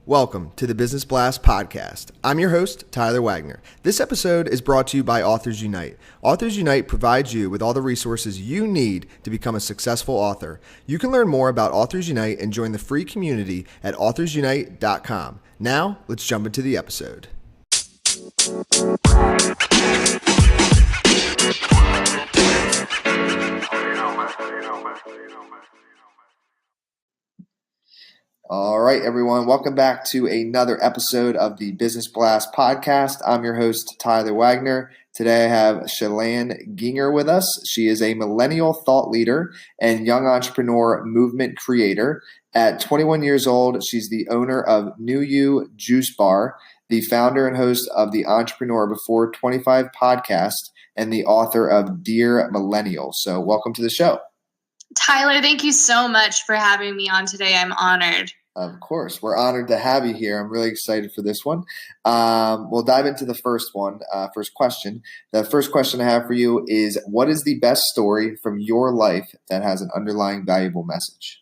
Welcome to the Business Blast podcast. I'm your host, Tyler Wagner. This episode is brought to you by Authors Unite. Authors Unite provides you with all the resources you need to become a successful author. You can learn more about Authors Unite and join the free community at authorsunite.com. Now, let's jump into the episode. All right, everyone. Welcome back to another episode of the Business Blast podcast. I'm your host, Tyler Wagner. Today I have Chelann Gienger with us. She is a millennial thought leader and young entrepreneur movement creator. At 21 years old, she's the owner of New You Juice Bar, the founder and host of the Entrepreneur Before 25 podcast, and the author of Dear Millennial. So welcome to the show. Tyler, thank you so much for having me on today. I'm honored. Of course. We're honored to have you here. I'm really excited for this one. We'll dive into the first question. The first question I have for you is, what is the best story from your life that has an underlying valuable message?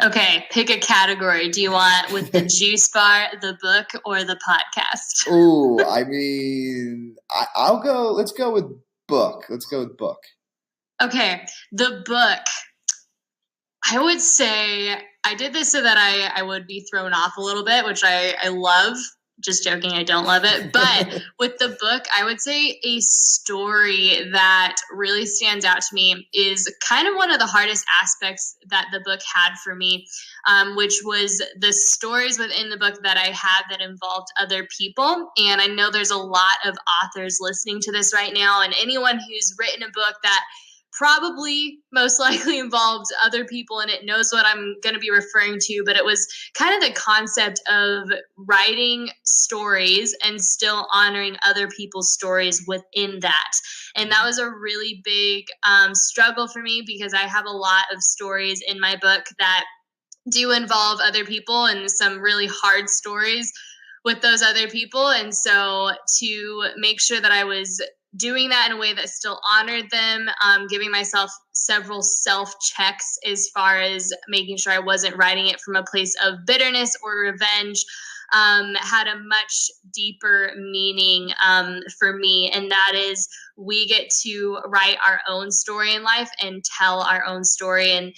Okay, pick a category. Do you want with the juice bar, the book, or the podcast? Ooh, let's go with book. Okay, the book. I would say I did this so that I would be thrown off a little bit, which I love. Just joking, I don't love it. But with the book, I would say a story that really stands out to me is kind of one of the hardest aspects that the book had for me, which was the stories within the book that I had that involved other people. And I know there's a lot of authors listening to this right now, and anyone who's written a book that probably most likely involved other people in it knows what I'm going to be referring to, but it was kind of the concept of writing stories and still honoring other people's stories within that. And that was a really big struggle for me because I have a lot of stories in my book that do involve other people and some really hard stories with those other people. And so to make sure that I was doing that in a way that still honored them, giving myself several self-checks as far as making sure I wasn't writing it from a place of bitterness or revenge, had a much deeper meaning for me. And that is, we get to write our own story in life and tell our own story, and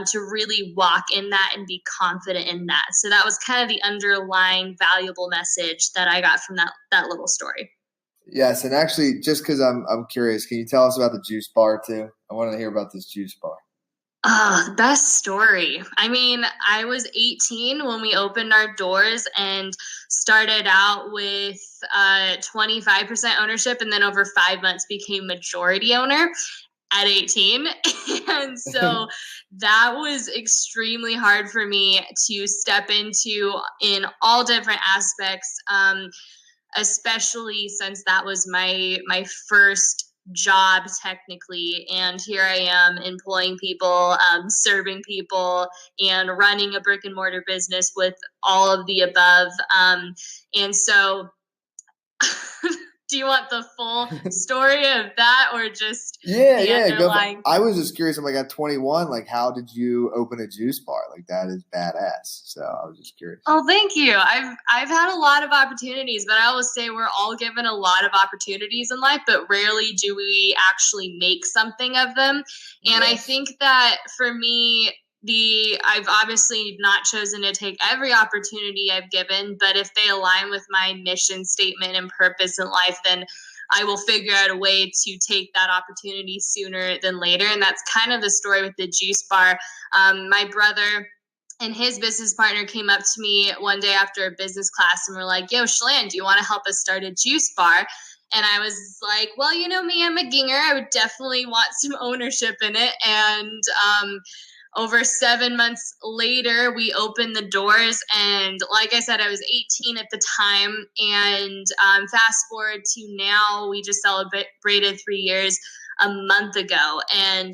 to really walk in that and be confident in that. So that was kind of the underlying valuable message that I got from that little story. Yes, and actually, just because I'm curious, can you tell us about the juice bar too? I want to hear about this juice bar. The best story. I mean, I was 18 when we opened our doors and started out with 25% ownership, and then over 5 months became majority owner at 18. And so that was extremely hard for me to step into in all different aspects, especially since that was my first job technically, and here I am employing people, serving people, and running a brick and mortar business with all of the above. And so do you want the full story of that, or just underlying? I was just curious. I'm like, at 21, like, how did you open a juice bar? Like, that is badass. So I was just curious. Oh, thank you. I've had a lot of opportunities, but I always say we're all given a lot of opportunities in life, but rarely do we actually make something of them. And yes. I think that for me, I've obviously not chosen to take every opportunity I've given, but if they align with my mission statement and purpose in life, then I will figure out a way to take that opportunity sooner than later. And that's kind of the story with the juice bar. My brother and his business partner came up to me one day after a business class and were like, "Yo, Chelann, do you want to help us start a juice bar?" And I was like, well, you know me, I'm a Gienger. I would definitely want some ownership in it. And over 7 months later, we opened the doors. And like I said, I was 18 at the time. And fast forward to now, we just celebrated 3 years a month ago. And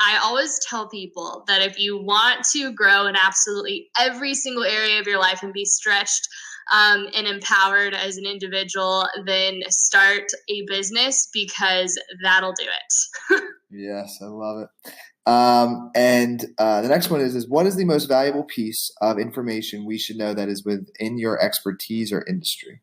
I always tell people that if you want to grow in absolutely every single area of your life and be stretched and empowered as an individual, then start a business, because that'll do it. Yes, I love it. And the next one is what is the most valuable piece of information we should know that is within your expertise or industry?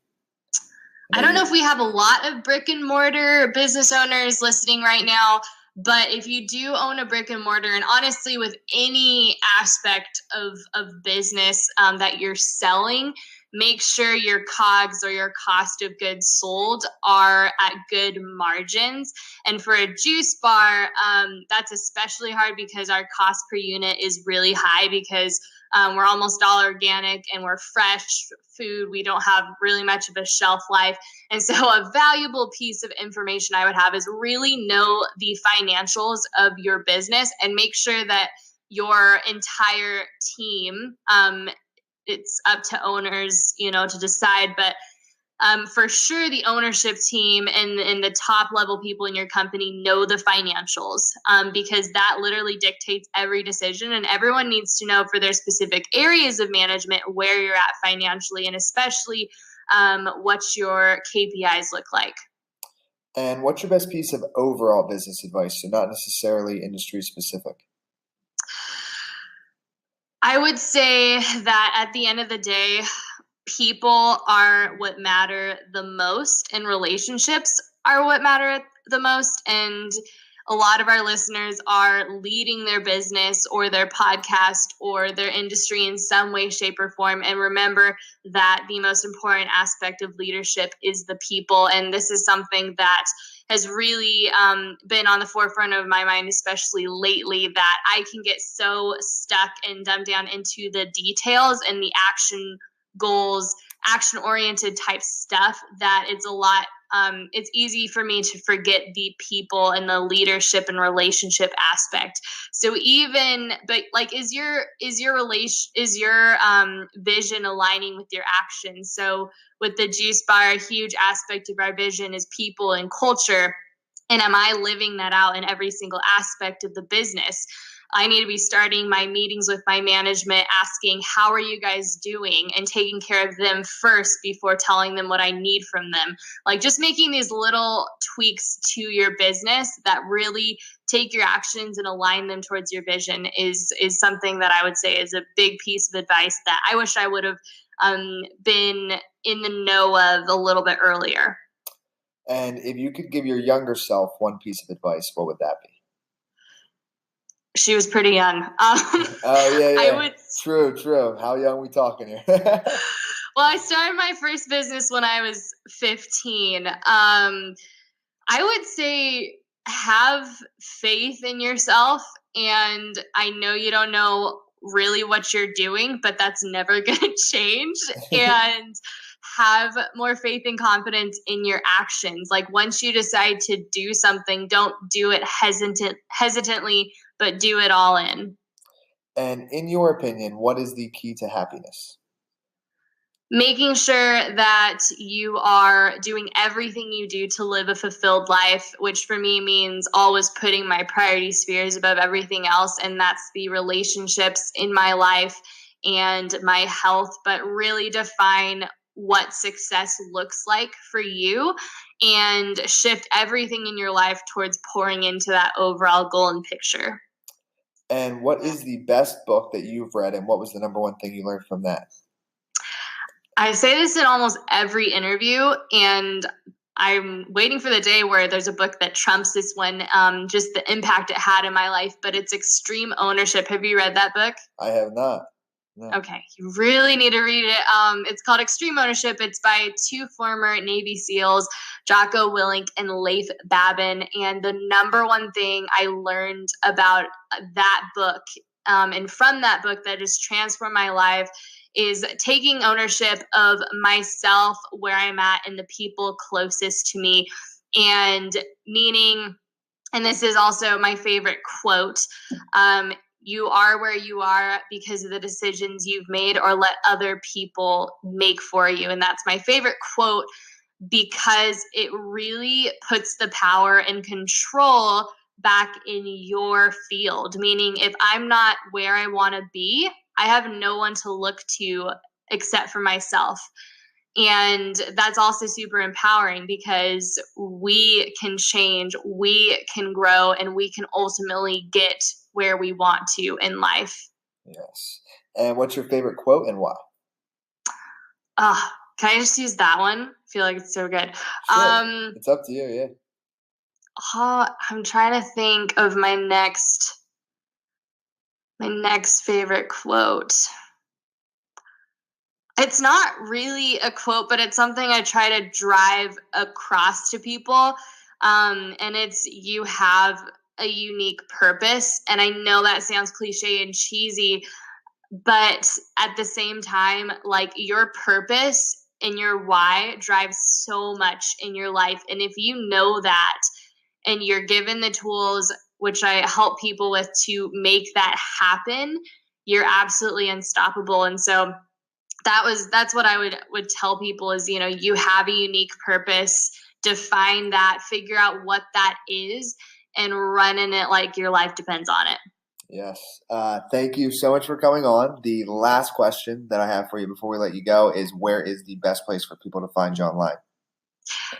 I don't know if we have a lot of brick and mortar business owners listening right now, but if you do own a brick and mortar, and honestly, with any aspect of business that you're selling, make sure your COGS or your cost of goods sold are at good margins. And for a juice bar, that's especially hard because our cost per unit is really high because we're almost all organic and we're fresh food. We don't have really much of a shelf life. And so a valuable piece of information I would have is really know the financials of your business and make sure that your entire team, it's up to owners, to decide, but for sure the ownership team and the top level people in your company know the financials because that literally dictates every decision, and everyone needs to know for their specific areas of management where you're at financially, and especially what your KPIs look like. And what's your best piece of overall business advice, so not necessarily industry specific? I would say that at the end of the day, people are what matter the most, and relationships are what matter the most. And a lot of our listeners are leading their business or their podcast or their industry in some way, shape, or form. And remember that the most important aspect of leadership is the people. And this is something that has really been on the forefront of my mind, especially lately, that I can get so stuck and dumbed down into the details and the action goals, action-oriented type stuff that it's a lot. It's easy for me to forget the people and the leadership and relationship aspect. So is your vision aligning with your actions? So with the juice bar, a huge aspect of our vision is people and culture. And am I living that out in every single aspect of the business? I need to be starting my meetings with my management asking, how are you guys doing? And taking care of them first before telling them what I need from them. Like just making these little tweaks to your business that really take your actions and align them towards your vision is something that I would say is a big piece of advice that I wish I would have been in the know of a little bit earlier. And if you could give your younger self one piece of advice, what would that be? She was pretty young. Oh, yeah. True. How young are we talking here? Well, I started my first business when I was 15. I would say have faith in yourself. And I know you don't know really what you're doing, but that's never going to change. And have more faith and confidence in your actions. Like once you decide to do something, don't do it hesitantly, but do it all in. And in your opinion, what is the key to happiness? Making sure that you are doing everything you do to live a fulfilled life, which for me means always putting my priority spheres above everything else. And that's the relationships in my life and my health, but really define what success looks like for you and shift everything in your life towards pouring into that overall goal and picture. And what is the best book that you've read, and what was the number one thing you learned from that? I say this in almost every interview, and I'm waiting for the day where there's a book that trumps this one, just the impact it had in my life, but it's Extreme Ownership. Have you read that book? I have not. No. Okay, you really need to read it. It's called Extreme Ownership. It's by two former Navy SEALs, Jocko Willink and Leif Babin. And the number one thing I learned about that book and from that book that has transformed my life is taking ownership of myself, where I'm at, and the people closest to me. And meaning, and this is also my favorite quote, you are where you are because of the decisions you've made or let other people make for you. And that's my favorite quote because it really puts the power and control back in your field. Meaning if I'm not where I want to be, I have no one to look to except for myself. And that's also super empowering because we can change, we can grow, and we can ultimately get where we want to in life. Yes. And what's your favorite quote and why? Can I just use that one? I feel like it's so good. Sure. It's up to you, yeah. I'm trying to think of my next favorite quote. It's not really a quote, but it's something I try to drive across to people. And it's, you have a unique purpose. And I know that sounds cliche and cheesy, but at the same time, like, your purpose and your why drives so much in your life. And if you know that and you're given the tools, which I help people with, to make that happen, you're absolutely unstoppable. And so that's what I would tell people is, you have a unique purpose, define that, figure out what that is, and run in it like your life depends on it. Yes. Thank you so much for coming on. The last question that I have for you before we let you go is, where is the best place for people to find you online?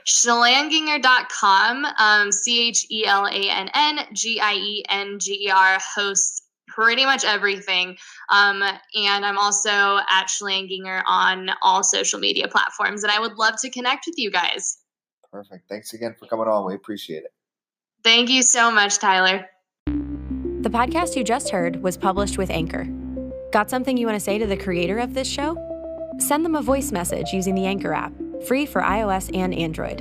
ChelannGienger.com, ChelannGienger hosts pretty much everything. And I'm also at Chelann Gienger on all social media platforms, and I would love to connect with you guys. Perfect. Thanks again for coming on. We appreciate it. Thank you so much, Tyler. The podcast you just heard was published with Anchor. Got something you want to say to the creator of this show? Send them a voice message using the Anchor app, free for iOS and Android.